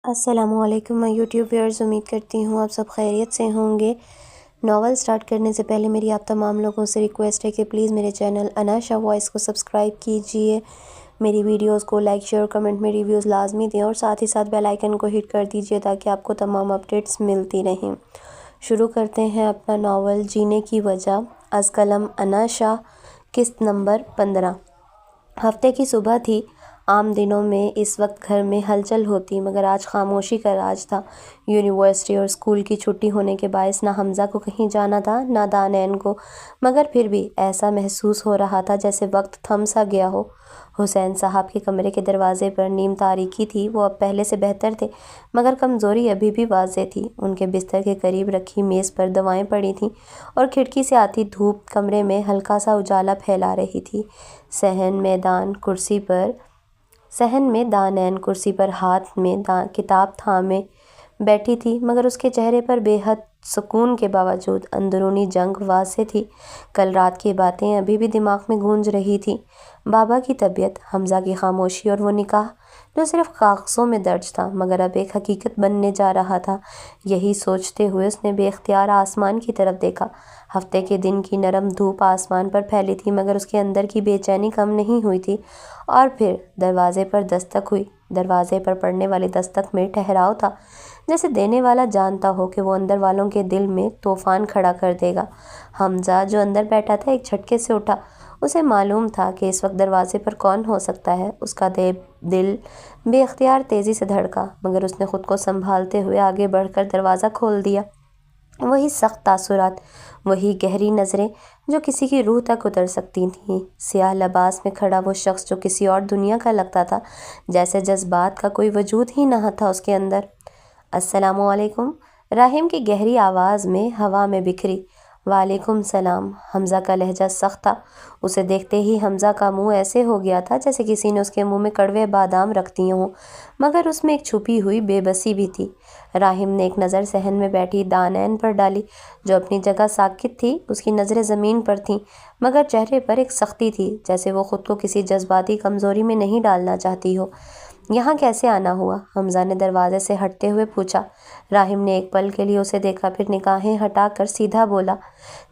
السلام علیکم میں یوٹیوب ویئرز، امید کرتی ہوں آپ سب خیریت سے ہوں گے۔ ناول سٹارٹ کرنے سے پہلے میری آپ تمام لوگوں سے ریکویسٹ ہے کہ پلیز میرے چینل اناشا وائس کو سبسکرائب کیجئے، میری ویڈیوز کو لائک شیئر کمنٹ میں ریویوز لازمی دیں اور ساتھ ہی ساتھ بیل آئیکن کو ہٹ کر دیجئے تاکہ آپ کو تمام اپڈیٹس ملتی رہیں۔ شروع کرتے ہیں اپنا ناول جینے کی وجہ، از قلم اناشا، قسط نمبر 15۔ ہفتے کی صبح تھی۔ عام دنوں میں اس وقت گھر میں ہلچل ہوتی، مگر آج خاموشی کا راج تھا۔ یونیورسٹی اور اسکول کی چھٹی ہونے کے باعث نہ حمزہ کو کہیں جانا تھا نہ دانین کو، مگر پھر بھی ایسا محسوس ہو رہا تھا جیسے وقت تھم سا گیا ہو۔ حسین صاحب کے کمرے کے دروازے پر نیم تاریکی تھی، وہ اب پہلے سے بہتر تھے، مگر کمزوری ابھی بھی واضح تھی۔ ان کے بستر کے قریب رکھی میز پر دوائیں پڑی تھیں اور کھڑکی سے آتی دھوپ کمرے میں ہلکا سا اجالا پھیلا رہی تھی۔ صحن میں دانین کرسی پر ہاتھ میں کتاب تھامے بیٹھی تھی، مگر اس کے چہرے پر بے حد سکون کے باوجود اندرونی جنگ واضح تھی۔ کل رات کی باتیں ابھی بھی دماغ میں گونج رہی تھیں، بابا کی طبیعت، حمزہ کی خاموشی اور وہ نکاح جو صرف کاغذوں میں درج تھا مگر اب ایک حقیقت بننے جا رہا تھا۔ یہی سوچتے ہوئے اس نے بے اختیار آسمان کی طرف دیکھا۔ ہفتے کے دن کی نرم دھوپ آسمان پر پھیلی تھی مگر اس کے اندر کی بے چینی کم نہیں ہوئی تھی۔ اور پھر دروازے پر دستک ہوئی۔ دروازے پر پڑنے والی دستک میں ٹھہراؤ تھا، جیسے دینے والا جانتا ہو کہ وہ اندر والوں کے دل میں طوفان کھڑا کر دے گا۔ حمزہ جو اندر بیٹھا تھا ایک جھٹکے سے اٹھا۔ اسے معلوم تھا کہ اس وقت دروازے پر کون ہو سکتا ہے۔ اس کا دل بے اختیار تیزی سے دھڑکا، مگر اس نے خود کو سنبھالتے ہوئے آگے بڑھ کر دروازہ کھول دیا۔ وہی سخت تاثرات، وہی گہری نظریں جو کسی کی روح تک اتر سکتی تھیں۔ سیاہ لباس میں کھڑا وہ شخص جو کسی اور دنیا کا لگتا تھا، جیسے جذبات کا کوئی وجود ہی نہ تھا اس کے اندر۔ السلام علیکم، راہیم کی گہری آواز میں ہوا میں بکھری۔ وعلیکم السلام۔ حمزہ کا لہجہ سخت تھا۔ اسے دیکھتے ہی حمزہ کا منہ ایسے ہو گیا تھا جیسے کسی نے اس کے منہ میں کڑوے بادام رکھ دیے ہوں، مگر اس میں ایک چھپی ہوئی بے بسی بھی تھی۔ راہیم نے ایک نظر صحن میں بیٹھی دانین پر ڈالی جو اپنی جگہ ساکت تھی۔ اس کی نظریں زمین پر تھیں، مگر چہرے پر ایک سختی تھی، جیسے وہ خود کو کسی جذباتی کمزوری میں نہیں ڈالنا چاہتی ہو۔ یہاں کیسے آنا ہوا؟ حمزہ نے دروازے سے ہٹتے ہوئے پوچھا۔ راہیم نے ایک پل کے لیے اسے دیکھا، پھر نگاہیں ہٹا کر سیدھا بولا،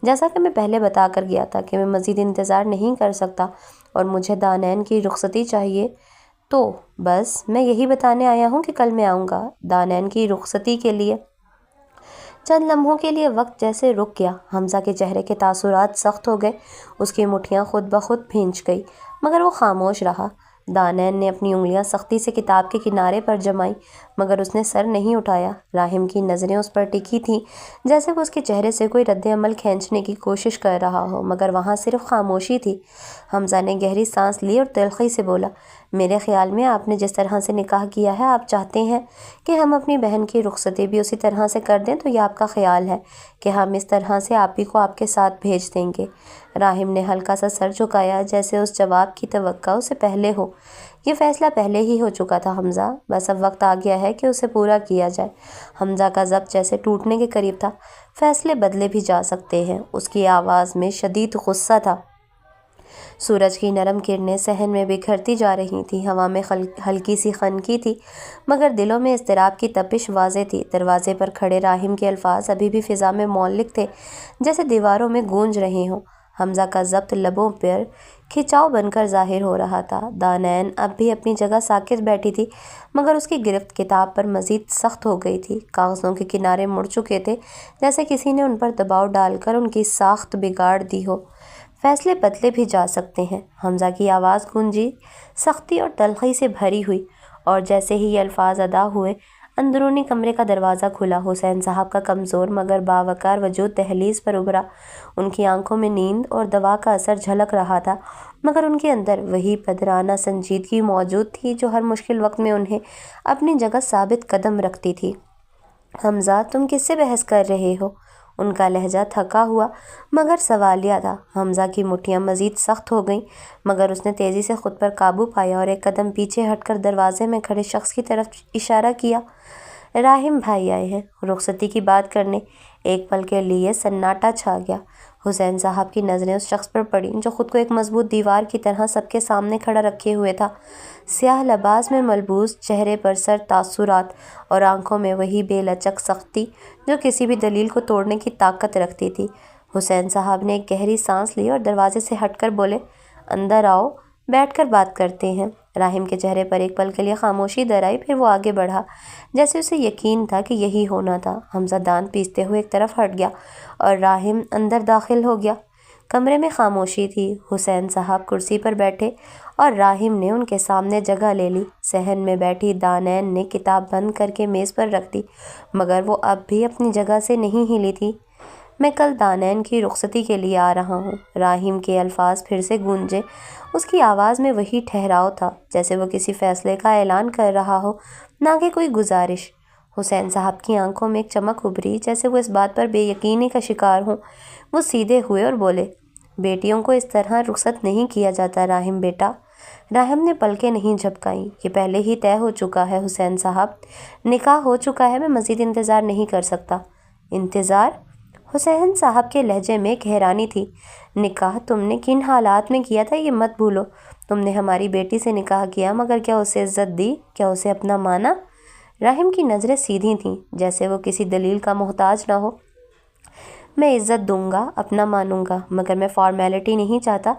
جیسا کہ میں پہلے بتا کر گیا تھا کہ میں مزید انتظار نہیں کر سکتا اور مجھے دانین کی رخصتی چاہیے، تو بس میں یہی بتانے آیا ہوں کہ کل میں آؤں گا دانین کی رخصتی کے لیے۔ چند لمحوں کے لیے وقت جیسے رک گیا۔ حمزہ کے چہرے کے تاثرات سخت ہو گئے، اس کی مٹھیاں خود بخود بھینچ گئی، مگر وہ خاموش رہا۔ دانین نے اپنی انگلیاں سختی سے کتاب کے کنارے پر جمائیں، مگر اس نے سر نہیں اٹھایا۔ راہیم کی نظریں اس پر ٹکی تھیں، جیسے وہ اس کے چہرے سے کوئی رد عمل کھینچنے کی کوشش کر رہا ہو، مگر وہاں صرف خاموشی تھی۔ حمزہ نے گہری سانس لی اور تلخی سے بولا، میرے خیال میں آپ نے جس طرح سے نکاح کیا ہے، آپ چاہتے ہیں کہ ہم اپنی بہن کی رخصتی بھی اسی طرح سے کر دیں، تو یہ آپ کا خیال ہے کہ ہم اس طرح سے آپی کو آپ کے ساتھ بھیج دیں گے؟ راہیم نے ہلکا سا سر جھکایا، جیسے اس جواب کی توقع اسے پہلے ہو۔ یہ فیصلہ پہلے ہی ہو چکا تھا حمزہ، بس اب وقت آ گیا ہے کہ اسے پورا کیا جائے۔ حمزہ کا ضبط جیسے ٹوٹنے کے قریب تھا۔ فیصلے بدلے بھی جا سکتے ہیں، اس کی آواز میں شدید غصہ تھا۔ سورج کی نرم کرنیں صحن میں بکھرتی جا رہی تھیں، ہوا میں ہلکی سی خنکی تھی، مگر دلوں میں اضطراب کی تپش واضح تھی۔ دروازے پر کھڑے راہیم کے الفاظ ابھی بھی فضا میں معلق تھے، جیسے دیواروں میں گونج رہے ہوں۔ حمزہ کا ضبط لبوں پر کھچاؤ بن کر ظاہر ہو رہا تھا۔ دانین اب بھی اپنی جگہ ساکت بیٹھی تھی، مگر اس کی گرفت کتاب پر مزید سخت ہو گئی تھی۔ کاغذوں کے کنارے مڑ چکے تھے، جیسے کسی نے ان پر دباؤ ڈال کر ان کی ساخت بگاڑ دی ہو۔ فیصلے بدلے بھی جا سکتے ہیں، حمزہ کی آواز گونجی، سختی اور تلخی سے بھری ہوئی، اور جیسے ہی یہ الفاظ ادا ہوئے، اندرونی کمرے کا دروازہ کھلا۔ حسین صاحب کا کمزور مگر باوقار وجود دہلیز پر ابھرا۔ ان کی آنکھوں میں نیند اور دوا کا اثر جھلک رہا تھا، مگر ان کے اندر وہی پدرانہ سنجیدگی موجود تھی جو ہر مشکل وقت میں انہیں اپنی جگہ ثابت قدم رکھتی تھی۔ حمزہ، تم کس سے بحث کر رہے ہو؟ ان کا لہجہ تھکا ہوا مگر سوالیہ تھا۔ حمزہ کی مٹھیاں مزید سخت ہو گئیں، مگر اس نے تیزی سے خود پر قابو پایا اور ایک قدم پیچھے ہٹ کر دروازے میں کھڑے شخص کی طرف اشارہ کیا۔ راحم بھائی آئے ہیں۔ رخصتی کی بات کرنے ایک پل کے لیے سناٹا چھا گیا۔ حسین صاحب کی نظریں اس شخص پر پڑیں جو خود کو ایک مضبوط دیوار کی طرح سب کے سامنے کھڑا رکھے ہوئے تھا۔ سیاہ لباس میں ملبوس، چہرے پر سر تاثرات اور آنکھوں میں وہی بے لچک سختی جو کسی بھی دلیل کو توڑنے کی طاقت رکھتی تھی۔ حسین صاحب نے ایک گہری سانس لی اور دروازے سے ہٹ کر بولے، اندر آؤ، بیٹھ کر بات کرتے ہیں۔ راحم کے چہرے پر ایک پل کے لیے خاموشی در آئی، پھر وہ آگے بڑھا جیسے اسے یقین تھا کہ یہی ہونا تھا۔ حمزہ دانت پیستے ہوئے ایک طرف ہٹ گیا اور راحم اندر داخل ہو گیا۔ کمرے میں خاموشی تھی۔ حسین صاحب کرسی پر بیٹھے اور راحم نے ان کے سامنے جگہ لے لی۔ صحن میں بیٹھی دانین نے کتاب بند کر کے میز پر رکھ دی، مگر وہ اب بھی اپنی جگہ سے نہیں ہلی تھی۔ میں کل دانین کی رخصتی کے لیے آ رہا ہوں۔ راحم کے الفاظ پھر سے گونجے۔ اس کی آواز میں وہی ٹھہراؤ تھا جیسے وہ کسی فیصلے کا اعلان کر رہا ہو، نہ کہ کوئی گزارش۔ حسین صاحب کی آنکھوں میں ایک چمک ابھری جیسے وہ اس بات پر بے یقینی کا شکار ہوں۔ وہ سیدھے ہوئے اور بولے، بیٹیوں کو اس طرح رخصت نہیں کیا جاتا راحم بیٹا۔ راحم نے پلکیں نہیں جھپکائیں۔ یہ پہلے ہی طے ہو چکا ہے حسین صاحب، نکاح ہو چکا ہے، میں مزید انتظار نہیں کر سکتا۔ انتظار؟ حسین صاحب کے لہجے میں ایک حیرانی تھی۔ نکاح تم نے کن حالات میں کیا تھا یہ مت بھولو۔ تم نے ہماری بیٹی سے نکاح کیا، مگر کیا اسے عزت دی؟ کیا اسے اپنا مانا؟ راحم کی نظریں سیدھی تھیں جیسے وہ کسی دلیل کا محتاج نہ ہو۔ میں عزت دوں گا، اپنا مانوں گا، مگر میں فارمیلٹی نہیں چاہتا۔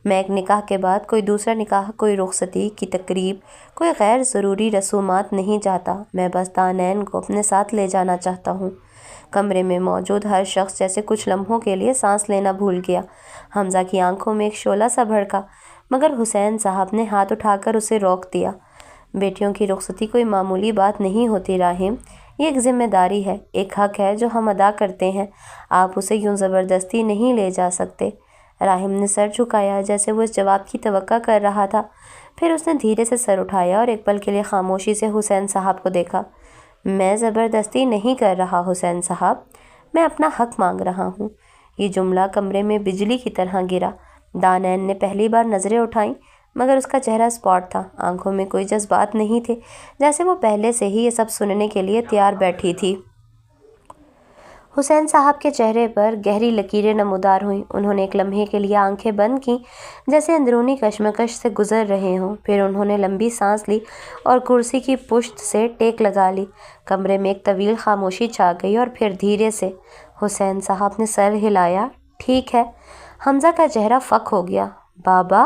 میں ایک نکاح کے بعد کوئی دوسرا نکاح، کوئی رخصتی کی تقریب، کوئی غیر ضروری رسومات نہیں چاہتا۔ میں بس دانین کو اپنے ساتھ لے جانا چاہتا ہوں۔ کمرے میں موجود ہر شخص جیسے کچھ لمحوں کے لیے سانس لینا بھول گیا۔ حمزہ کی آنکھوں میں ایک شعلہ سا بھڑکا، مگر حسین صاحب نے ہاتھ اٹھا کر اسے روک دیا۔ بیٹیوں کی رخصتی کوئی معمولی بات نہیں ہوتی راحم، یہ ایک ذمہ داری ہے، ایک حق ہے جو ہم ادا کرتے ہیں۔ آپ اسے یوں زبردستی نہیں لے جا سکتے۔ راحم نے سر جھکایا جیسے وہ اس جواب کی توقع کر رہا تھا، پھر اس نے دھیرے سے سر اٹھایا اور ایک پل کے لیے خاموشی سے حسین صاحب کو دیکھا۔ میں زبردستی نہیں کر رہا حسین صاحب، میں اپنا حق مانگ رہا ہوں۔ یہ جملہ کمرے میں بجلی کی طرح گرا۔ دانین نے پہلی بار نظریں اٹھائیں، مگر اس کا چہرہ سپاٹ تھا، آنکھوں میں کوئی جذبات نہیں تھے، جیسے وہ پہلے سے ہی یہ سب سننے کے لیے تیار بیٹھی تھی۔ حسین صاحب کے چہرے پر گہری لکیریں نمودار ہوئیں۔ انہوں نے ایک لمحے کے لیے آنکھیں بند کیں جیسے اندرونی کشمکش سے گزر رہے ہوں، پھر انہوں نے لمبی سانس لی اور کرسی کی پشت سے ٹیک لگا لی۔ کمرے میں ایک طویل خاموشی چھا گئی اور پھر دھیرے سے حسین صاحب نے سر ہلایا۔ ٹھیک ہے۔ حمزہ کا چہرہ فک ہو گیا۔ بابا؟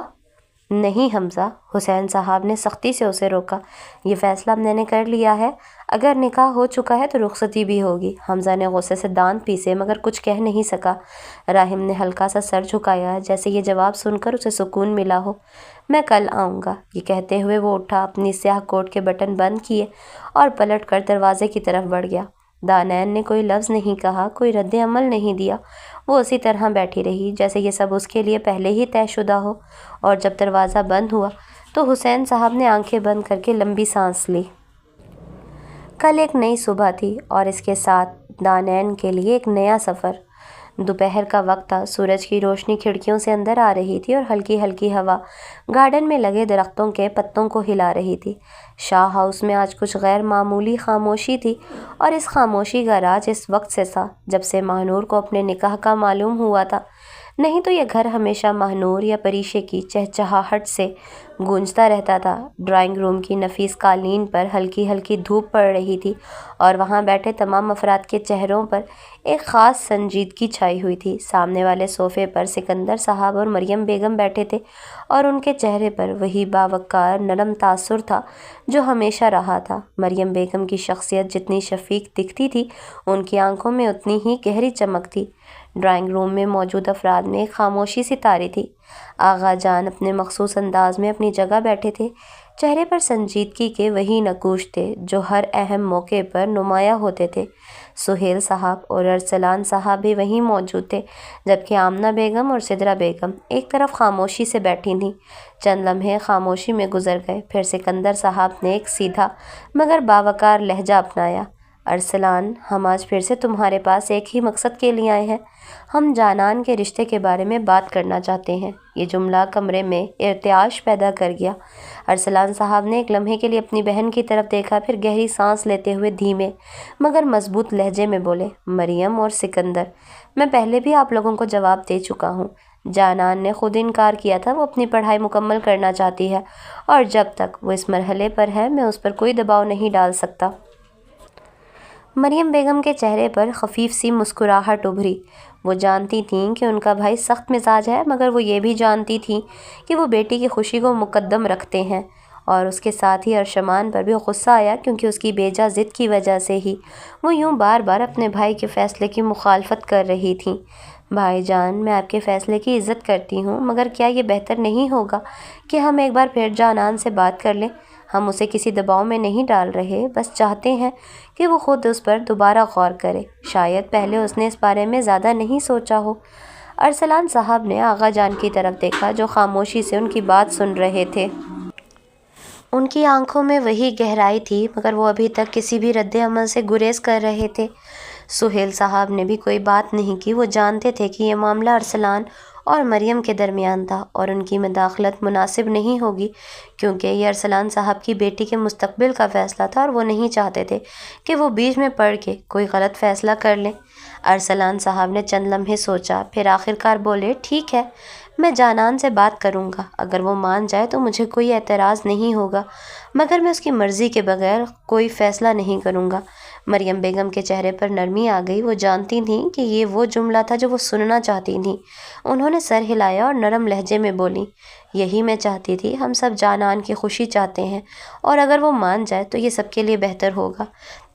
نہیں حمزہ، حسین صاحب نے سختی سے اسے روکا۔ یہ فیصلہ میں نے کر لیا ہے، اگر نکاح ہو چکا ہے تو رخصتی بھی ہوگی۔ حمزہ نے غصے سے دانت پیسے مگر کچھ کہہ نہیں سکا۔ راحم نے ہلکا سا سر جھکایا جیسے یہ جواب سن کر اسے سکون ملا ہو۔ میں کل آؤں گا، یہ کہتے ہوئے وہ اٹھا، اپنی سیاہ کوٹ کے بٹن بند کیے اور پلٹ کر دروازے کی طرف بڑھ گیا۔ دانین نے کوئی لفظ نہیں کہا، کوئی رد عمل نہیں دیا۔ وہ اسی طرح بیٹھی رہی جیسے یہ سب اس کے لیے پہلے ہی طے شدہ ہو، اور جب دروازہ بند ہوا تو حسین صاحب نے آنکھیں بند کر کے لمبی سانس لی۔ کل ایک نئی صبح تھی اور اس کے ساتھ دانین کے لیے ایک نیا سفر۔ دوپہر کا وقت تھا، سورج کی روشنی کھڑکیوں سے اندر آ رہی تھی اور ہلکی ہلکی ہوا گارڈن میں لگے درختوں کے پتوں کو ہلا رہی تھی۔ شاہ ہاؤس میں آج کچھ غیر معمولی خاموشی تھی، اور اس خاموشی کا راز اس وقت سے تھا جب سے ماہنور کو اپنے نکاح کا معلوم ہوا تھا۔ نہیں تو یہ گھر ہمیشہ ماہنور یا پریشے کی چہچہاہٹ سے گونجتا رہتا تھا۔ ڈرائنگ روم کی نفیس قالین پر ہلکی ہلکی دھوپ پڑ رہی تھی اور وہاں بیٹھے تمام افراد کے چہروں پر ایک خاص سنجیدگی چھائی ہوئی تھی۔ سامنے والے صوفے پر سکندر صاحب اور مریم بیگم بیٹھے تھے اور ان کے چہرے پر وہی باوقار نرم تاثر تھا جو ہمیشہ رہا تھا۔ مریم بیگم کی شخصیت جتنی شفیق دکھتی تھی، ان کی آنکھوں میں اتنی ہی گہری چمک تھی۔ ڈرائنگ روم میں موجود افراد میں ایک خاموشی سی طاری تھی۔ آغا جان اپنے مخصوص انداز میں اپنی جگہ بیٹھے تھے، چہرے پر سنجیدگی کے وہی نقوش تھے جو ہر اہم موقع پر نمایاں ہوتے تھے۔ سہیل صاحب اور ارسلان صاحب بھی وہیں موجود تھے، جبکہ آمنہ بیگم اور سدرا بیگم ایک طرف خاموشی سے بیٹھی تھیں۔ چند لمحے خاموشی میں گزر گئے، پھر سکندر صاحب نے ایک سیدھا مگر باوقار لہجہ اپنایا۔ ارسلان، ہم آج پھر سے تمہارے پاس ایک ہی مقصد کے لیے آئے ہیں۔ ہم جانان کے رشتے کے بارے میں بات کرنا چاہتے ہیں۔ یہ جملہ کمرے میں ارتعاش پیدا کر گیا۔ ارسلان صاحب نے ایک لمحے کے لیے اپنی بہن کی طرف دیکھا، پھر گہری سانس لیتے ہوئے دھیمے مگر مضبوط لہجے میں بولے، مریم اور سکندر، میں پہلے بھی آپ لوگوں کو جواب دے چکا ہوں۔ جانان نے خود انکار کیا تھا، وہ اپنی پڑھائی مکمل کرنا چاہتی ہے اور جب تک وہ اس مرحلے پر ہے میں اس پر کوئی دباؤ نہیں ڈال سکتا۔ مریم بیگم کے چہرے پر خفیف سی مسکراہٹ ابھری۔ وہ جانتی تھیں کہ ان کا بھائی سخت مزاج ہے، مگر وہ یہ بھی جانتی تھیں کہ وہ بیٹی کی خوشی کو مقدم رکھتے ہیں، اور اس کے ساتھ ہی ارشمان پر بھی غصہ آیا، کیونکہ اس کی بیجا ضد کی وجہ سے ہی وہ یوں بار بار اپنے بھائی کے فیصلے کی مخالفت کر رہی تھیں۔ بھائی جان، میں آپ کے فیصلے کی عزت کرتی ہوں، مگر کیا یہ بہتر نہیں ہوگا کہ ہم ایک بار پھر جانان سے بات کر لیں؟ ہم اسے کسی دباؤ میں نہیں ڈال رہے، بس چاہتے ہیں کہ وہ خود اس پر دوبارہ غور کرے۔ شاید پہلے اس نے اس بارے میں زیادہ نہیں سوچا ہو۔ ارسلان صاحب نے آغا جان کی طرف دیکھا جو خاموشی سے ان کی بات سن رہے تھے۔ ان کی آنکھوں میں وہی گہرائی تھی، مگر وہ ابھی تک کسی بھی رد عمل سے گریز کر رہے تھے۔ سہیل صاحب نے بھی کوئی بات نہیں کی۔ وہ جانتے تھے کہ یہ معاملہ ارسلان اور مریم کے درمیان تھا اور ان کی مداخلت مناسب نہیں ہوگی، کیونکہ یہ ارسلان صاحب کی بیٹی کے مستقبل کا فیصلہ تھا اور وہ نہیں چاہتے تھے کہ وہ بیچ میں پڑ کے کوئی غلط فیصلہ کر لیں۔ ارسلان صاحب نے چند لمحے سوچا، پھر آخرکار بولے، ٹھیک ہے، میں جانان سے بات کروں گا۔ اگر وہ مان جائے تو مجھے کوئی اعتراض نہیں ہوگا، مگر میں اس کی مرضی کے بغیر کوئی فیصلہ نہیں کروں گا۔ مریم بیگم کے چہرے پر نرمی آ گئی۔ وہ جانتی تھیں کہ یہ وہ جملہ تھا جو وہ سننا چاہتی تھیں۔ انہوں نے سر ہلایا اور نرم لہجے میں بولی، یہی میں چاہتی تھی، ہم سب جانان کی خوشی چاہتے ہیں، اور اگر وہ مان جائے تو یہ سب کے لیے بہتر ہوگا۔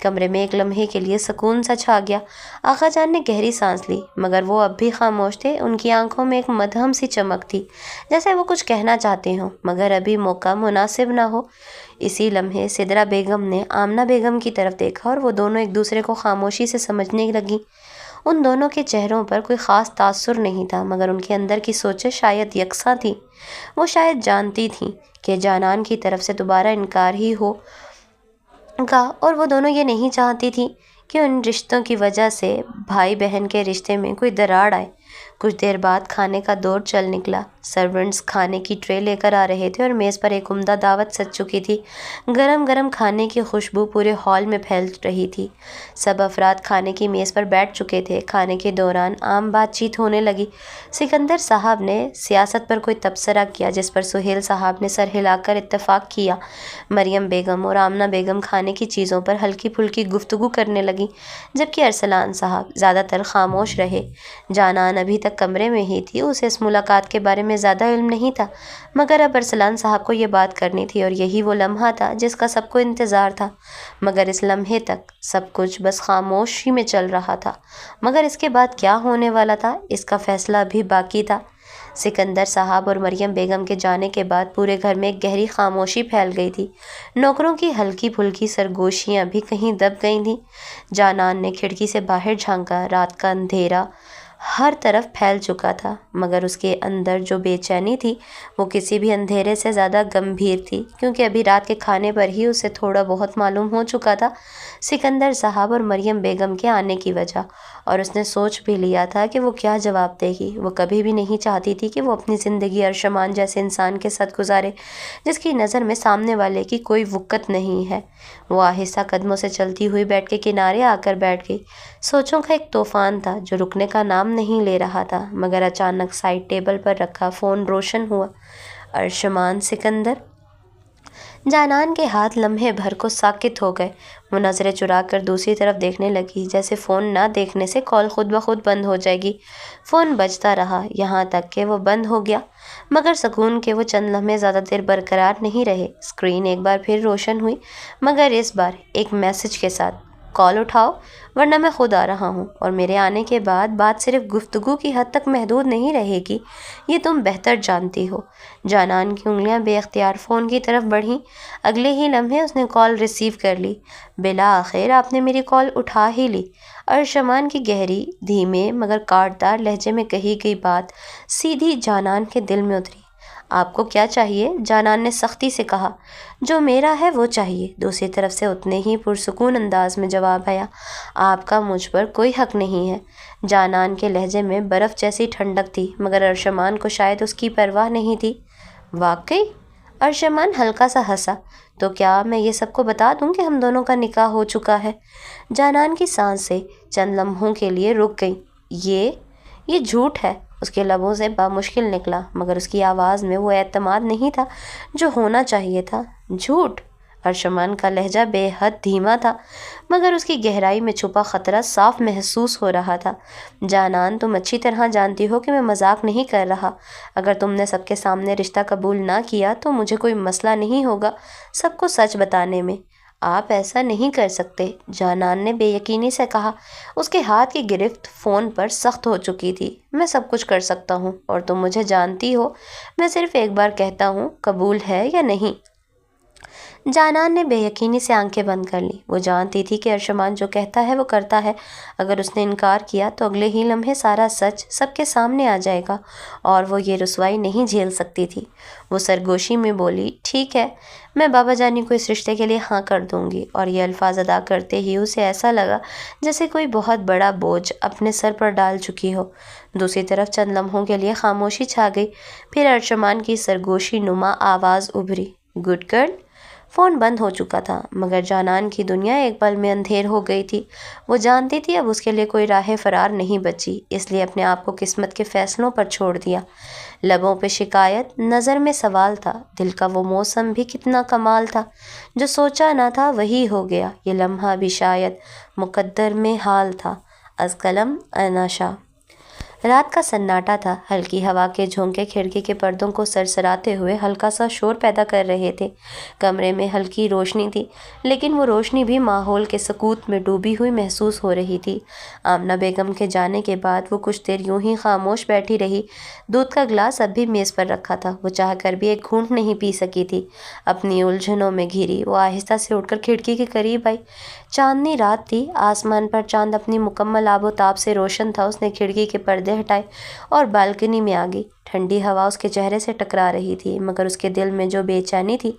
کمرے میں ایک لمحے کے لیے سکون سا چھا گیا۔ آقا جان نے گہری سانس لی، مگر وہ اب بھی خاموش تھے۔ ان کی آنکھوں میں ایک مدھم سی چمک تھی، جیسے وہ کچھ کہنا چاہتے ہوں مگر ابھی موقع مناسب نہ ہو۔ اسی لمحے سدرا بیگم نے آمنہ بیگم کی طرف دیکھا اور وہ دونوں ایک دوسرے کو خاموشی سے سمجھنے لگیں۔ ان دونوں کے چہروں پر کوئی خاص تاثر نہیں تھا، مگر ان کے اندر کی سوچیں شاید یکساں تھیں۔ وہ شاید جانتی تھیں کہ جانان کی طرف سے دوبارہ انکار ہی ہوگا، اور وہ دونوں یہ نہیں چاہتی تھیں کہ ان رشتوں کی وجہ سے بھائی بہن کے رشتے میں کوئی دراڑ آئے۔ کچھ دیر بعد کھانے کا دور چل نکلا۔ سرونٹس کھانے کی ٹرے لے کر آ رہے تھے اور میز پر ایک عمدہ دعوت سج چکی تھی۔ گرم گرم کھانے کی خوشبو پورے ہال میں پھیل رہی تھی۔ سب افراد کھانے کی میز پر بیٹھ چکے تھے۔ کھانے کے دوران عام بات چیت ہونے لگی۔ سکندر صاحب نے سیاست پر کوئی تبصرہ کیا، جس پر سہیل صاحب نے سر ہلا کر اتفاق کیا۔ مریم بیگم اور آمنہ بیگم کھانے کی چیزوں پر ہلکی پھلکی گفتگو کرنے لگیں، جبکہ ارسلان صاحب زیادہ تر خاموش رہے۔ جانان ابھی تک کمرے میں ہی تھی، اسے اس ملاقات کے بارے میں زیادہ علم نہیں تھا، مگر اب ارسلان صاحب کو یہ بات کرنی تھی اور یہی وہ لمحہ تھا جس کا سب کو انتظار تھا۔ مگر اس لمحے تک سب کچھ بس خاموشی میں چل رہا تھا، مگر اس کے بعد کیا ہونے والا تھا اس کا فیصلہ بھی باقی تھا۔ سکندر صاحب اور مریم بیگم کے جانے کے بعد پورے گھر میں ایک گہری خاموشی پھیل گئی تھی۔ نوکروں کی ہلکی پھلکی سرگوشیاں بھی کہیں دب گئی تھیں۔ جانان نے کھڑکی سے باہر جھانکا۔ رات کا اندھیرا ہر طرف پھیل چکا تھا، مگر اس کے اندر جو بے چینی تھی وہ کسی بھی اندھیرے سے زیادہ گمبھیر تھی، کیونکہ ابھی رات کے کھانے پر ہی اسے تھوڑا بہت معلوم ہو چکا تھا سکندر صاحب اور مریم بیگم کے آنے کی وجہ، اور اس نے سوچ بھی لیا تھا کہ وہ کیا جواب دے گی۔ وہ کبھی بھی نہیں چاہتی تھی کہ وہ اپنی زندگی ارشمان جیسے انسان کے ساتھ گزارے جس کی نظر میں سامنے والے کی کوئی وقت نہیں ہے۔ وہ آہستہ قدموں سے چلتی ہوئی بیڈ کے کنارے آ کر بیٹھ گئی۔ سوچوں کا ایک طوفان تھا جو رکنے کا نام نہیں لے رہا تھا، مگر اچانک سائڈ ٹیبل پر رکھا فون روشن ہوا۔ ارشمان، سکندر۔ جانان کے ہاتھ لمحے بھر کو ساکت ہو گئے۔ وہ نظریں چرا کر دوسری طرف دیکھنے لگی، جیسے فون نہ دیکھنے سے کال خود بخود بند ہو جائے گی۔ فون بجتا رہا یہاں تک کہ وہ بند ہو گیا، مگر سکون کے وہ چند لمحے زیادہ دیر برقرار نہیں رہے۔ اسکرین ایک بار پھر روشن ہوئی، مگر اس بار ایک میسج کے ساتھ، کال اٹھاؤ ورنہ میں خود آ رہا ہوں، اور میرے آنے کے بعد بات صرف گفتگو کی حد تک محدود نہیں رہے گی، یہ تم بہتر جانتی ہو۔ جانان کی انگلیاں بے اختیار فون کی طرف بڑھیں۔ اگلے ہی لمحے اس نے کال ریسیو کر لی۔ بالآخر آپ نے میری کال اٹھا ہی لی۔ ارشمان کی گہری، دھیمے مگر کاٹدار لہجے میں کہی گئی بات سیدھی جانان کے دل میں اتری۔ آپ کو کیا چاہیے؟ جانان نے سختی سے کہا۔ جو میرا ہے وہ چاہیے۔ دوسری طرف سے اتنے ہی پرسکون انداز میں جواب آیا، آپ کا مجھ پر کوئی حق نہیں ہے۔ جانان کے لہجے میں برف جیسی ٹھنڈک تھی، مگر ارشمان کو شاید اس کی پرواہ نہیں تھی۔ واقعی؟ ارشمان ہلکا سا ہنسا۔ تو کیا میں یہ سب کو بتا دوں کہ ہم دونوں کا نکاح ہو چکا ہے؟ جانان کی سانسیں چند لمحوں کے لیے رک گئیں۔ یہ جھوٹ ہے، اس کے لبوں سے بامشکل نکلا، مگر اس کی آواز میں وہ اعتماد نہیں تھا جو ہونا چاہیے تھا۔ جھوٹ؟ ارشمان کا لہجہ بے حد دھیما تھا، مگر اس کی گہرائی میں چھپا خطرہ صاف محسوس ہو رہا تھا۔ جانان، تم اچھی طرح جانتی ہو کہ میں مذاق نہیں کر رہا۔ اگر تم نے سب کے سامنے رشتہ قبول نہ کیا تو مجھے کوئی مسئلہ نہیں ہوگا سب کو سچ بتانے میں۔ آپ ایسا نہیں کر سکتے، جانان نے بے یقینی سے کہا۔ اس کے ہاتھ کی گرفت فون پر سخت ہو چکی تھی۔ میں سب کچھ کر سکتا ہوں، اور تم مجھے جانتی ہو۔ میں صرف ایک بار کہتا ہوں، قبول ہے یا نہیں؟ جانان نے بے یقینی سے آنکھیں بند کر لی۔ وہ جانتی تھی کہ ارشمان جو کہتا ہے وہ کرتا ہے۔ اگر اس نے انکار کیا تو اگلے ہی لمحے سارا سچ سب کے سامنے آ جائے گا، اور وہ یہ رسوائی نہیں جھیل سکتی تھی۔ وہ سرگوشی میں بولی، ٹھیک ہے، میں بابا جانی کو اس رشتے کے لیے ہاں کر دوں گی۔ اور یہ الفاظ ادا کرتے ہی اسے ایسا لگا جیسے کوئی بہت بڑا بوجھ اپنے سر پر ڈال چکی ہو۔ دوسری طرف چند لمحوں کے لیے خاموشی چھا گئی، پھر ارشمان کی سرگوشی نما آواز ابھری، گڈ گرل۔ فون بند ہو چکا تھا، مگر جانان کی دنیا ایک پل میں اندھیر ہو گئی تھی۔ وہ جانتی تھی اب اس کے لیے کوئی راہ فرار نہیں بچی، اس لیے اپنے آپ کو قسمت کے فیصلوں پر چھوڑ دیا۔ لبوں پہ شکایت، نظر میں سوال تھا۔ دل کا وہ موسم بھی کتنا کمال تھا، جو سوچا نہ تھا وہی ہو گیا۔ یہ لمحہ بھی شاید مقدر میں حال تھا۔ از قلم اناشا۔ رات کا سناٹا تھا، ہلکی ہوا کے جھونکے کھڑکی کے پردوں کو سرسراتے ہوئے ہلکا سا شور پیدا کر رہے تھے۔ کمرے میں ہلکی روشنی تھی، لیکن وہ روشنی بھی ماحول کے سکوت میں ڈوبی ہوئی محسوس ہو رہی تھی۔ آمنہ بیگم کے جانے کے بعد وہ کچھ دیر یوں ہی خاموش بیٹھی رہی۔ دودھ کا گلاس اب بھی میز پر رکھا تھا، وہ چاہ کر بھی ایک گھونٹ نہیں پی سکی تھی۔ اپنی الجھنوں میں گھری وہ آہستہ سے اٹھ کر کھڑکی کے قریب آئی۔ چاندنی رات تھی، آسمان پر چاند اپنی مکمل آب و تاب سے روشن تھا۔ اس نے کھڑکی کے پردے ہٹائے اور بالکنی میں آ گئی۔ ٹھنڈی ہوا اس کے چہرے سے ٹکرا رہی تھی، مگر اس کے دل میں جو بے چینی تھی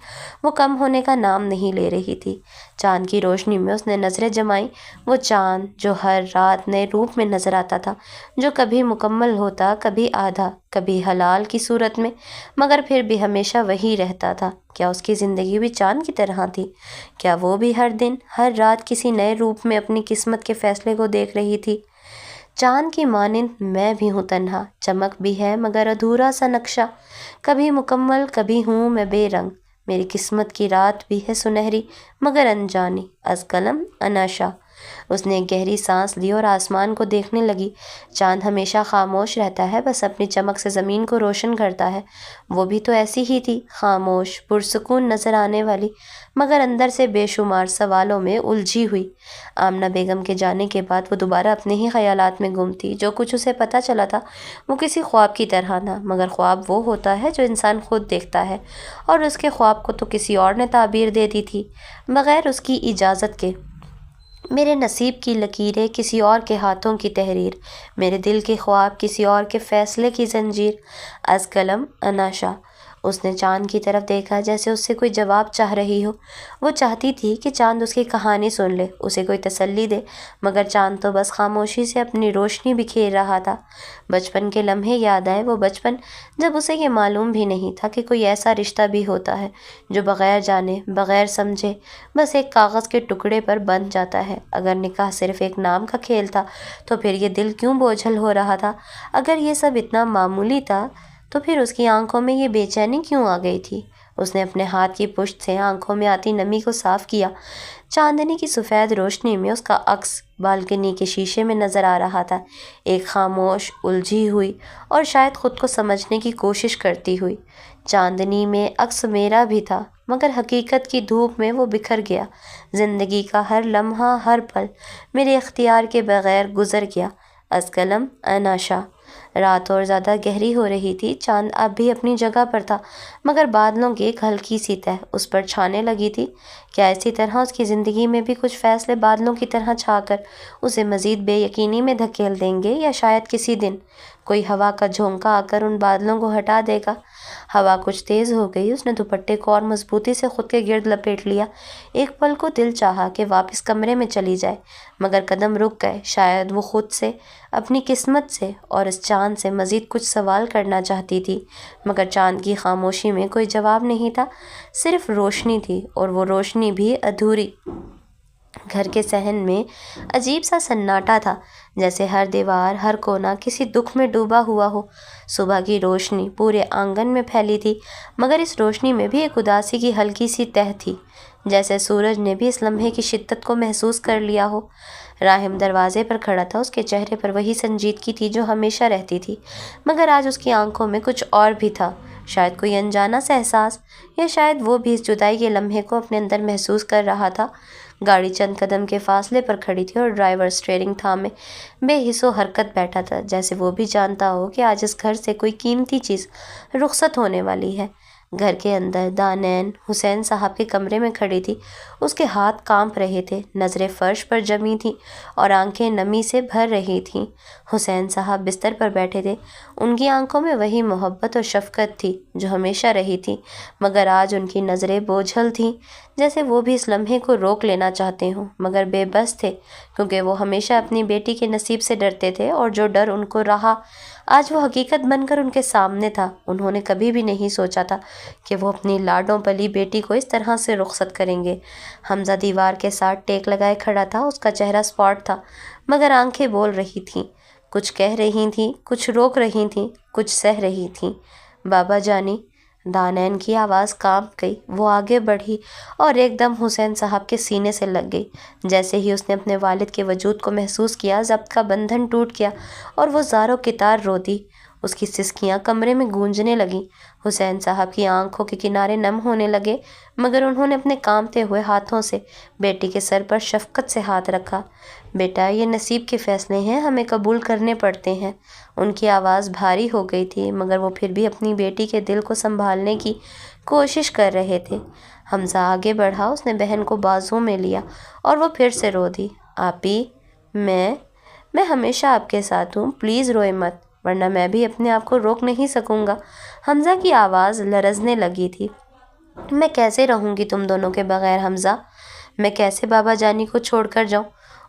وہ کم ہونے کا نام نہیں لے رہی تھی۔ چاند کی روشنی میں اس نے نظریں جمائیں، وہ چاند جو ہر رات نئے روپ میں نظر آتا تھا، جو کبھی مکمل ہوتا، کبھی آدھا، کبھی ہلال کی صورت میں، مگر پھر بھی ہمیشہ وہی رہتا تھا۔ کیا اس کی زندگی بھی چاند کی طرح تھی؟ کیا وہ بھی ہر دن، ہر رات کسی نئے روپ میں اپنی قسمت کے فیصلے کو دیکھ رہی تھی؟ چاند کی مانند میں بھی ہوں تنہا، چمک بھی ہے مگر ادھورا سا نقشہ، کبھی مکمل کبھی ہوں میں بے رنگ۔ میری قسمت کی رات بھی ہے سنہری مگر انجانی۔ از قلم اناشا۔ اس نے ایک گہری سانس لی اور آسمان کو دیکھنے لگی۔ چاند ہمیشہ خاموش رہتا ہے، بس اپنی چمک سے زمین کو روشن کرتا ہے۔ وہ بھی تو ایسی ہی تھی، خاموش، پرسکون نظر آنے والی، مگر اندر سے بے شمار سوالوں میں الجھی ہوئی۔ آمنہ بیگم کے جانے کے بعد وہ دوبارہ اپنے ہی خیالات میں گم تھی۔ جو کچھ اسے پتہ چلا تھا وہ کسی خواب کی طرح تھا، مگر خواب وہ ہوتا ہے جو انسان خود دیکھتا ہے، اور اس کے خواب کو تو کسی اور نے تعبیر دے دی تھی، بغیر اس کی اجازت کے۔ میرے نصیب کی لکیریں کسی اور کے ہاتھوں کی تحریر، میرے دل کے خواب کسی اور کے فیصلے کی زنجیر۔ از قلم اناشا۔ اس نے چاند کی طرف دیکھا جیسے اس سے کوئی جواب چاہ رہی ہو۔ وہ چاہتی تھی کہ چاند اس کی کہانی سن لے، اسے کوئی تسلی دے، مگر چاند تو بس خاموشی سے اپنی روشنی بکھیر رہا تھا۔ بچپن کے لمحے یاد آئے، وہ بچپن جب اسے یہ معلوم بھی نہیں تھا کہ کوئی ایسا رشتہ بھی ہوتا ہے جو بغیر جانے، بغیر سمجھے، بس ایک کاغذ کے ٹکڑے پر بن جاتا ہے۔ اگر نکاح صرف ایک نام کا کھیل تھا تو پھر یہ دل کیوں بوجھل ہو رہا تھا؟ اگر یہ سب اتنا معمولی تھا تو پھر اس کی آنکھوں میں یہ بے چینی کیوں آ گئی تھی؟ اس نے اپنے ہاتھ کی پشت سے آنکھوں میں آتی نمی کو صاف کیا۔ چاندنی کی سفید روشنی میں اس کا عکس بالکنی کے شیشے میں نظر آ رہا تھا، ایک خاموش، الجھی ہوئی اور شاید خود کو سمجھنے کی کوشش کرتی ہوئی۔ چاندنی میں عکس میرا بھی تھا، مگر حقیقت کی دھوپ میں وہ بکھر گیا۔ زندگی کا ہر لمحہ، ہر پل میرے اختیار کے بغیر گزر گیا۔ از قلم اناشا۔ رات اور زیادہ گہری ہو رہی تھی، چاند اب بھی اپنی جگہ پر تھا، مگر بادلوں کی ایک ہلکی سی تہ اس پر چھانے لگی تھی۔ کیا اسی طرح اس کی زندگی میں بھی کچھ فیصلے بادلوں کی طرح چھا کر اسے مزید بے یقینی میں دھکیل دیں گے، یا شاید کسی دن کوئی ہوا کا جھونکا آ کر ان بادلوں کو ہٹا دے گا؟ ہوا کچھ تیز ہو گئی، اس نے دوپٹے کو اور مضبوطی سے خود کے گرد لپیٹ لیا۔ ایک پل کو دل چاہا کہ واپس کمرے میں چلی جائے، مگر قدم رک گئے۔ شاید وہ خود سے، اپنی قسمت سے اور اس چاند سے مزید کچھ سوال کرنا چاہتی تھی، مگر چاند کی خاموشی میں کوئی جواب نہیں تھا، صرف روشنی تھی، اور وہ روشنی بھی ادھوری۔ گھر کے صحن میں عجیب سا سناٹا تھا، جیسے ہر دیوار، ہر کونا کسی دکھ میں ڈوبا ہوا ہو۔ صبح کی روشنی پورے آنگن میں پھیلی تھی، مگر اس روشنی میں بھی ایک اداسی کی ہلکی سی تہ تھی، جیسے سورج نے بھی اس لمحے کی شدت کو محسوس کر لیا ہو۔ راہم دروازے پر کھڑا تھا، اس کے چہرے پر وہی سنجیدگی تھی جو ہمیشہ رہتی تھی، مگر آج اس کی آنکھوں میں کچھ اور بھی تھا، شاید کوئی انجانا سا احساس، یا شاید وہ بھی اس جدائی کے لمحے کو اپنے اندر محسوس کر رہا تھا۔ گاڑی چند قدم کے فاصلے پر کھڑی تھی اور ڈرائیور اسٹیئرنگ تھامے بے حس و حرکت بیٹھا تھا، جیسے وہ بھی جانتا ہو کہ آج اس گھر سے کوئی قیمتی چیز رخصت ہونے والی ہے۔ گھر کے اندر دانین حسین صاحب کے کمرے میں کھڑی تھی، اس کے ہاتھ کانپ رہے تھے، نظریں فرش پر جمی تھیں اور آنکھیں نمی سے بھر رہی تھیں۔ حسین صاحب بستر پر بیٹھے تھے، ان کی آنکھوں میں وہی محبت اور شفقت تھی جو ہمیشہ رہی تھی، مگر آج ان کی نظریں بوجھل تھیں، جیسے وہ بھی اس لمحے کو روک لینا چاہتے ہوں، مگر بے بس تھے، کیونکہ وہ ہمیشہ اپنی بیٹی کے نصیب سے ڈرتے تھے، اور جو ڈر ان کو رہا آج وہ حقیقت بن کر ان کے سامنے تھا۔ انہوں نے کبھی بھی نہیں سوچا تھا کہ وہ اپنی لاڈوں پلی بیٹی کو اس طرح سے رخصت کریں گے۔ حمزہ دیوار کے ساتھ ٹیک لگائے کھڑا تھا، اس کا چہرہ اسپاٹ تھا، مگر آنکھیں بول رہی تھیں، کچھ کہہ رہی تھیں، کچھ روک رہی تھیں، کچھ سہ رہی تھیں۔ بابا جانی، دانین کی آواز کانپ گئی، وہ آگے بڑھی اور ایک دم حسین صاحب کے سینے سے لگ گئی۔ جیسے ہی اس نے اپنے والد کے وجود کو محسوس کیا، ضبط کا بندھن ٹوٹ گیا اور وہ زاروں کی طار رو دی۔ اس کی سسکیاں کمرے میں گونجنے لگیں۔ حسین صاحب کی آنکھوں کے کنارے نم ہونے لگے، مگر انہوں نے اپنے کانپتے ہوئے ہاتھوں سے بیٹی کے سر پر شفقت سے ہاتھ رکھا۔ بیٹا، یہ نصیب کے فیصلے ہیں، ہمیں قبول کرنے پڑتے ہیں۔ ان کی آواز بھاری ہو گئی تھی، مگر وہ پھر بھی اپنی بیٹی کے دل کو سنبھالنے کی کوشش کر رہے تھے۔ حمزہ آگے بڑھا، اس نے بہن کو بازوں میں لیا اور وہ پھر سے رو دی۔ آپی، میں ہمیشہ آپ کے ساتھ ہوں، پلیز روئے مت، ورنہ میں بھی اپنے آپ کو روک نہیں سکوں گا۔ حمزہ کی آواز لرزنے لگی تھی۔ میں کیسے رہوں گی تم دونوں کے بغیر حمزہ؟ میں کیسے بابا جانی کو چھوڑ کر جاؤں؟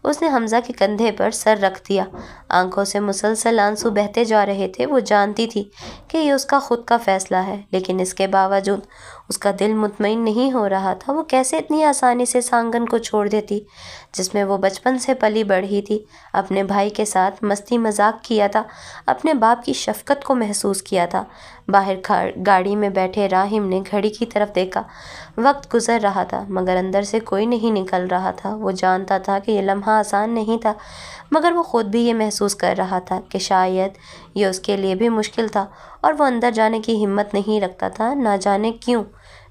اس نے حمزہ کے کندھے پر سر رکھ دیا، آنکھوں سے مسلسل آنسو بہتے جا رہے تھے۔ وہ جانتی تھی کہ یہ اس کا خود کا فیصلہ ہے، لیکن اس کے باوجود اس کا دل مطمئن نہیں ہو رہا تھا۔ وہ کیسے اتنی آسانی سے اس آنگن کو چھوڑ دیتی جس میں وہ بچپن سے پلی بڑھی تھی، اپنے بھائی کے ساتھ مستی مذاق کیا تھا، اپنے باپ کی شفقت کو محسوس کیا تھا۔ باہر گاڑی میں بیٹھے راہم نے گھڑی کی طرف دیکھا، وقت گزر رہا تھا، مگر اندر سے کوئی نہیں نکل رہا تھا۔ وہ جانتا تھا کہ یہ لمحہ آسان نہیں تھا، مگر وہ خود بھی یہ محسوس کر رہا تھا کہ شاید یہ اس کے لیے بھی مشکل تھا، اور وہ اندر جانے کی ہمت نہیں رکھتا تھا، نہ جانے کیوں،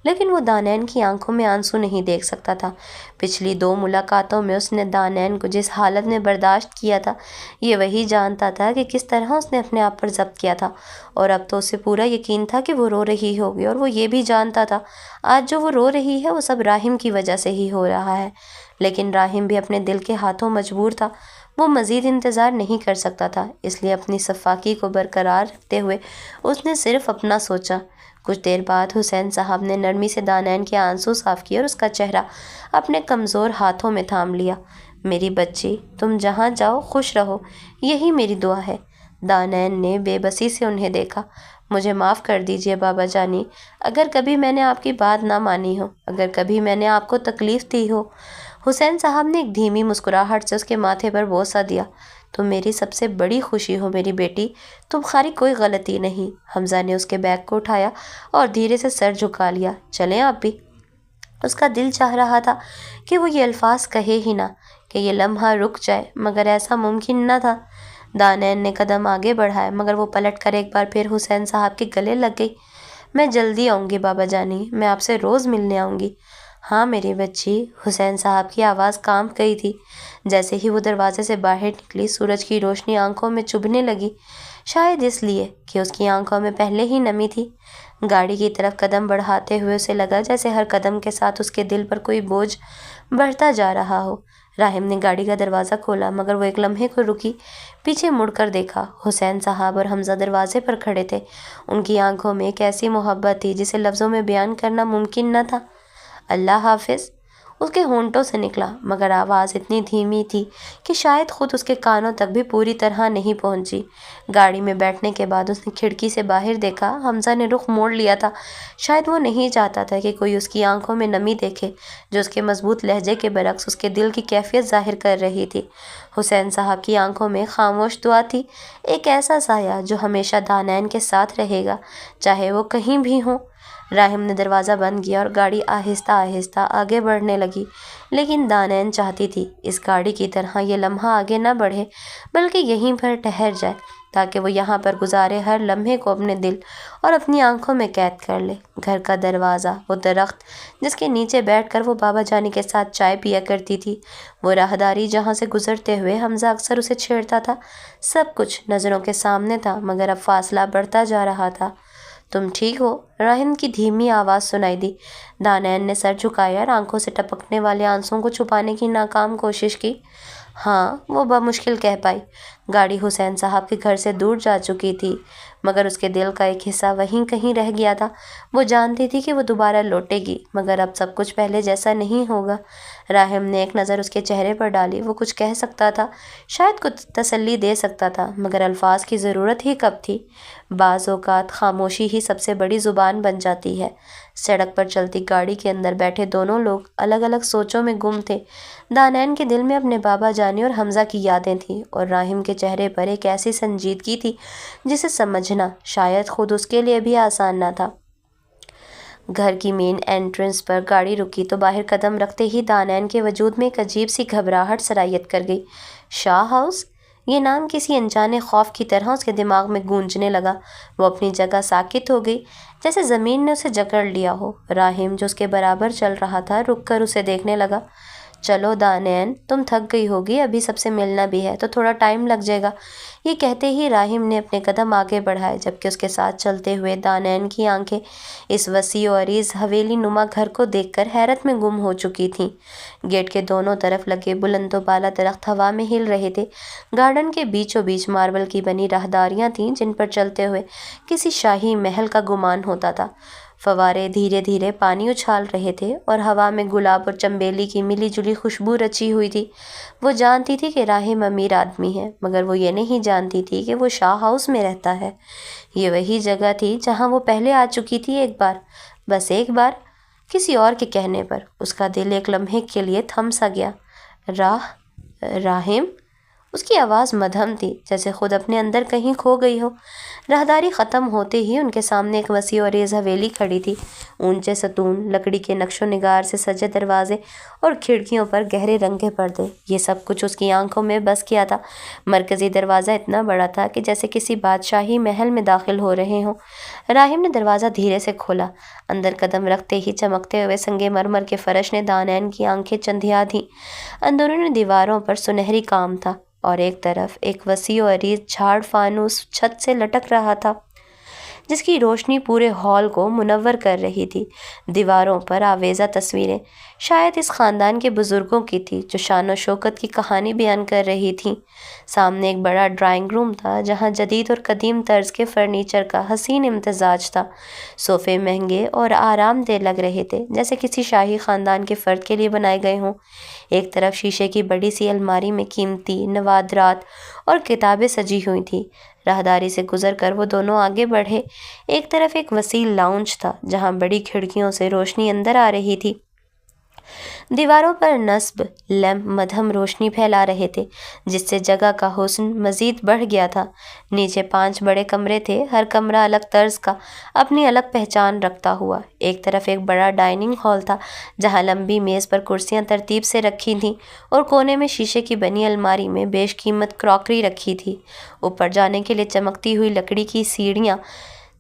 لیکن وہ دانین کی آنکھوں میں آنسو نہیں دیکھ سکتا تھا۔ پچھلی 2 ملاقاتوں میں اس نے دانین کو جس حالت میں برداشت کیا تھا، یہ وہی جانتا تھا کہ کس طرح اس نے اپنے آپ پر ضبط کیا تھا، اور اب تو اسے پورا یقین تھا کہ وہ رو رہی ہوگی، اور وہ یہ بھی جانتا تھا آج جو وہ رو رہی ہے وہ سب راہم کی وجہ سے ہی ہو رہا ہے۔ لیکن راہم بھی اپنے دل کے ہاتھوں مجبور تھا، وہ مزید انتظار نہیں کر سکتا تھا، اس لیے اپنی صفاکی کو برقرار رکھتے ہوئے اس نے صرف اپنا سوچا۔ کچھ دیر بعد حسین صاحب نے نرمی سے دانین کے آنسو صاف کیے اور اس کا چہرہ اپنے کمزور ہاتھوں میں تھام لیا۔ میری بچی، تم جہاں جاؤ خوش رہو، یہی میری دعا ہے۔ دانین نے بے بسی سے انہیں دیکھا۔ مجھے معاف کر دیجئے بابا جانی، اگر کبھی میں نے آپ کی بات نہ مانی ہو، اگر کبھی میں نے آپ کو تکلیف دی ہو۔ حسین صاحب نے ایک دھیمی مسکراہٹ سے اس کے ماتھے پر بوسہ دیا۔ تم میری سب سے بڑی خوشی ہو میری بیٹی، تمہاری کوئی غلطی نہیں۔ حمزہ نے اس کے بیگ کو اٹھایا اور دھیرے سے سر جھکا لیا۔ چلیں آپ بھی؟ اس کا دل چاہ رہا تھا کہ وہ یہ الفاظ کہے ہی نہ، کہ یہ لمحہ رک جائے، مگر ایسا ممکن نہ تھا۔ دانین نے قدم آگے بڑھائے، مگر وہ پلٹ کر ایک بار پھر حسین صاحب کے گلے لگ گئی۔ میں جلدی آؤں گی بابا جانی، میں آپ سے روز ملنے آؤں گی۔ ہاں میری بچی، حسین صاحب کی آواز کانپ گئی تھی۔ جیسے ہی وہ دروازے سے باہر نکلی، سورج کی روشنی آنکھوں میں چبھنے لگی، شاید اس لیے کہ اس کی آنکھوں میں پہلے ہی نمی تھی۔ گاڑی کی طرف قدم بڑھاتے ہوئے اسے لگا جیسے ہر قدم کے ساتھ اس کے دل پر کوئی بوجھ بڑھتا جا رہا ہو۔ راہم نے گاڑی کا دروازہ کھولا مگر وہ ایک لمحے کو رکی، پیچھے مڑ کر دیکھا۔ حسین صاحب اور حمزہ دروازے پر کھڑے تھے۔ ان کی آنکھوں میں ایک ایسی محبت تھی جسے لفظوں میں بیان کرنا ممکن نہ تھا۔ اللہ حافظ، اس کے ہونٹوں سے نکلا، مگر آواز اتنی دھیمی تھی کہ شاید خود اس کے کانوں تک بھی پوری طرح نہیں پہنچی۔ گاڑی میں بیٹھنے کے بعد اس نے کھڑکی سے باہر دیکھا۔ حمزہ نے رخ موڑ لیا تھا، شاید وہ نہیں چاہتا تھا کہ کوئی اس کی آنکھوں میں نمی دیکھے جو اس کے مضبوط لہجے کے برعکس اس کے دل کی کیفیت ظاہر کر رہی تھی۔ حسین صاحب کی آنکھوں میں خاموش دعا تھی، ایک ایسا سایہ جو ہمیشہ دانین کے ساتھ رہے گا، چاہے وہ کہیں بھی ہوں۔ راہم نے دروازہ بند کیا اور گاڑی آہستہ آہستہ آگے بڑھنے لگی، لیکن دانین چاہتی تھی اس گاڑی کی طرح یہ لمحہ آگے نہ بڑھے، بلکہ یہیں پر ٹھہر جائے تاکہ وہ یہاں پر گزارے ہر لمحے کو اپنے دل اور اپنی آنکھوں میں قید کر لے۔ گھر کا دروازہ، وہ درخت جس کے نیچے بیٹھ کر وہ بابا جانی کے ساتھ چائے پیا کرتی تھی، وہ راہداری جہاں سے گزرتے ہوئے حمزہ اکثر اسے چھیڑتا تھا، سب کچھ نظروں کے سامنے تھا، مگر اب فاصلہ بڑھتا جا رہا تھا۔ تم ٹھیک ہو؟ راہم کی دھیمی آواز سنائی دی۔ دانین نے سر جھکایا اور آنکھوں سے ٹپکنے والے آنسوؤں کو چھپانے کی ناکام کوشش کی۔ ہاں، وہ بمشکل کہہ پائی۔ گاڑی حسین صاحب کے گھر سے دور جا چکی تھی، مگر اس کے دل کا ایک حصہ وہیں کہیں رہ گیا تھا۔ وہ جانتی تھی کہ وہ دوبارہ لوٹے گی، مگر اب سب کچھ پہلے جیسا نہیں ہوگا۔ راہم نے ایک نظر اس کے چہرے پر ڈالی۔ وہ کچھ کہہ سکتا تھا، شاید کچھ تسلی دے سکتا تھا، مگر الفاظ کی ضرورت ہی کب تھی؟ بعض اوقات خاموشی ہی سب سے بڑی زبان بن جاتی ہے۔ سڑک پر چلتی گاڑی کے اندر بیٹھے دونوں لوگ الگ الگ سوچوں میں گم تھے۔ دانین کے دل میں اپنے بابا جانی اور حمزہ کی یادیں تھیں، اور راہم کے چہرے پر ایک ایسی سنجیدگی تھی جسے سمجھنا شاید خود اس کے لیے بھی آسان نہ تھا۔ گھر کی مین انٹرنس پر گاڑی رکی تو باہر قدم رکھتے ہی دانین کے وجود میں ایک عجیب سی گھبراہٹ سرایت کر گئی۔ شاہ ہاؤس، یہ نام کسی انجانے خوف کی طرح اس کے دماغ میں گونجنے لگا۔ وہ اپنی جگہ ساکت ہو گئی، جیسے زمین نے اسے جکڑ لیا ہو۔ راہم جو اس کے برابر چل رہا تھا رک کر اسے دیکھنے لگا۔ چلو دانین، تم تھک گئی ہوگی، ابھی سب سے ملنا بھی ہے تو تھوڑا ٹائم لگ جائے گا۔ یہ کہتے ہی راہم نے اپنے قدم آگے بڑھائے، جبکہ اس کے ساتھ چلتے ہوئے دانین کی آنکھیں اس وسیع و عریض حویلی نما گھر کو دیکھ کر حیرت میں گم ہو چکی تھیں۔ گیٹ کے دونوں طرف لگے بلند و بالا درخت ہوا میں ہل رہے تھے۔ گارڈن کے بیچوں بیچ ماربل کی بنی راہداریاں تھیں جن پر چلتے ہوئے کسی شاہی محل کا گمان ہوتا تھا۔ فوارے دھیرے دھیرے پانی اچھال رہے تھے اور ہوا میں گلاب اور چنبیلی کی ملی جلی خوشبو رچی ہوئی تھی۔ وہ جانتی تھی کہ راہم امیر آدمی ہے، مگر وہ یہ نہیں جانتی تھی کہ وہ شاہ ہاؤس میں رہتا ہے۔ یہ وہی جگہ تھی جہاں وہ پہلے آ چکی تھی، ایک بار، بس ایک بار۔ کسی اور کے کہنے پر اس کا دل ایک لمحے کے لیے تھم سا گیا۔ راہم؟ اس کی آواز مدھم تھی، جیسے خود اپنے اندر کہیں کھو گئی ہو۔ راہداری ختم ہوتے ہی ان کے سامنے ایک وسیع و عریض حویلی کھڑی تھی۔ اونچے ستون، لکڑی کے نقش و نگار سے سجے دروازے اور کھڑکیوں پر گہرے رنگ کے پردے، یہ سب کچھ اس کی آنکھوں میں بس کیا تھا۔ مرکزی دروازہ اتنا بڑا تھا کہ جیسے کسی بادشاہی محل میں داخل ہو رہے ہوں۔ راہم نے دروازہ دھیرے سے کھولا۔ اندر قدم رکھتے ہی چمکتے ہوئے سنگ مرمر کے فرش نے دانین کی آنکھیں چندھیا دیں۔ اندرونی دیواروں پر سنہری کام تھا، اور ایک طرف ایک وسیع و عریض جھاڑ فانوس چھت سے لٹک رہا تھا جس کی روشنی پورے ہال کو منور کر رہی تھی۔ دیواروں پر آویزہ تصویریں شاید اس خاندان کے بزرگوں کی تھی جو شان و شوکت کی کہانی بیان کر رہی تھیں۔ سامنے ایک بڑا ڈرائنگ روم تھا جہاں جدید اور قدیم طرز کے فرنیچر کا حسین امتزاج تھا۔ صوفے مہنگے اور آرام دہ لگ رہے تھے، جیسے کسی شاہی خاندان کے فرد کے لیے بنائے گئے ہوں۔ ایک طرف شیشے کی بڑی سی الماری میں قیمتی نوادرات اور کتابیں سجی ہوئی تھیں۔ راہداری سے گزر کر وہ دونوں آگے بڑھے۔ ایک طرف ایک وسیع لاؤنج تھا جہاں بڑی کھڑکیوں سے روشنی اندر آ رہی تھی۔ دیواروں پر نصب لیمپ مدھم روشنی پھیلا رہے تھے جس سے جگہ کا حسن مزید بڑھ گیا تھا۔ نیچے 5 بڑے کمرے تھے، ہر کمرہ الگ طرز کا، اپنی الگ پہچان رکھتا ہوا۔ ایک طرف ایک بڑا ڈائننگ ہال تھا جہاں لمبی میز پر کرسیاں ترتیب سے رکھی تھیں اور کونے میں شیشے کی بنی الماری میں بیش قیمت کراکری رکھی تھی۔ اوپر جانے کے لیے چمکتی ہوئی لکڑی کی سیڑھیاں